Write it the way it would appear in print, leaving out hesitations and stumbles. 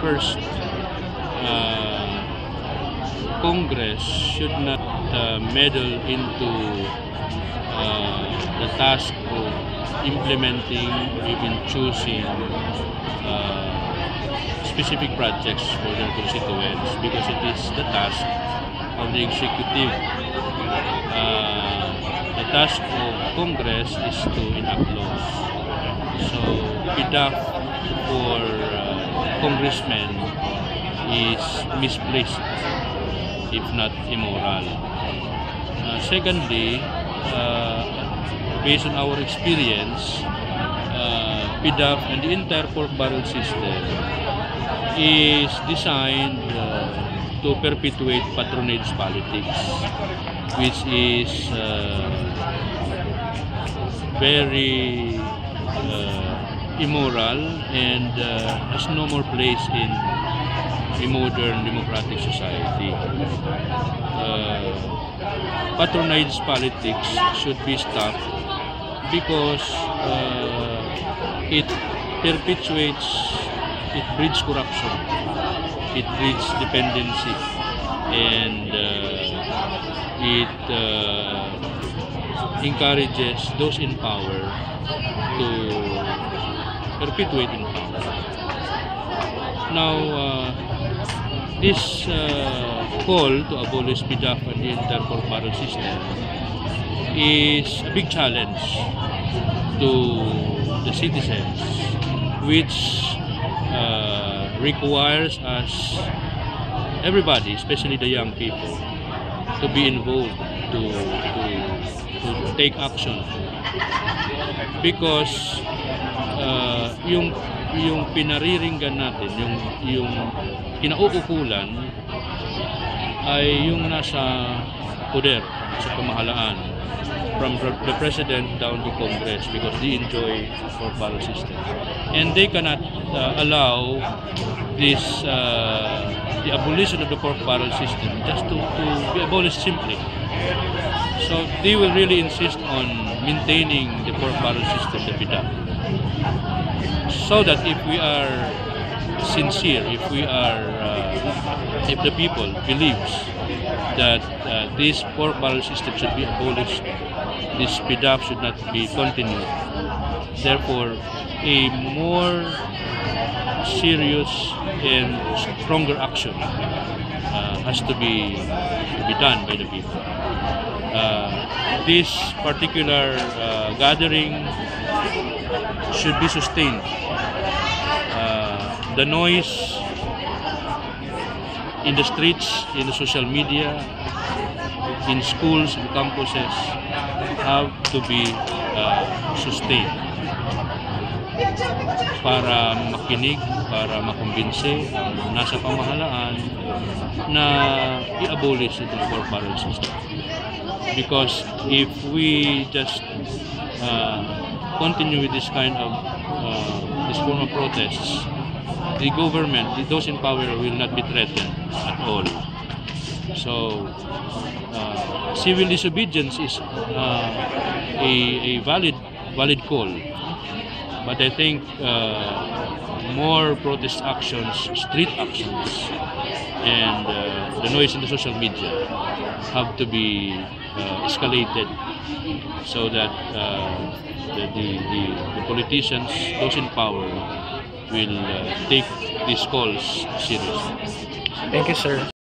First, Congress should not meddle into the task of implementing or even choosing specific projects for their constituents, because it is the task of the executive. The task of Congress is to enact laws. So, PDAF for congressmen is misplaced, if not immoral. Secondly, based on our experience, PDAF and the entire pork barrel system is designed to perpetuate patronage politics, which is very immoral and has no more place in a modern democratic society. Patronage politics should be stopped because it perpetuates, it breeds corruption, it breeds dependency, and it encourages those in power to perpetuate in power. Now, this call to abolish PDAF and the entire pork barrel system is a big challenge to the citizens, which requires us, everybody, especially the young people, to be involved, to take action, because yung pinariringgan natin, yung kinauukulan ay yung nasa poder, sa pamahalaan, from the president down to Congress, because they enjoy pork barrel system, and they cannot allow this the abolition of the pork barrel system just to be abolished simply. So they will really insist on maintaining the pork barrel system, the PDAF, so that if we are sincere, if the people believes that this pork barrel system should be abolished, this PDAF should not be continued. Therefore, a more serious and stronger action has to be done by the people. This particular gathering should be sustained. The noise in the streets, in the social media, in schools, in campuses have to be sustained para makinig, para makumbinse ang nasa pamahalaan na i-abolish itong pork barrel system. Because if we just continue with this kind of this form of protests, the government, those in power, will not be threatened at all. So, civil disobedience is a valid call, but I think more protest actions, street actions, and the noise in the social media have to be escalated, so that the politicians, those in power, will take these calls seriously. Thank you, sir.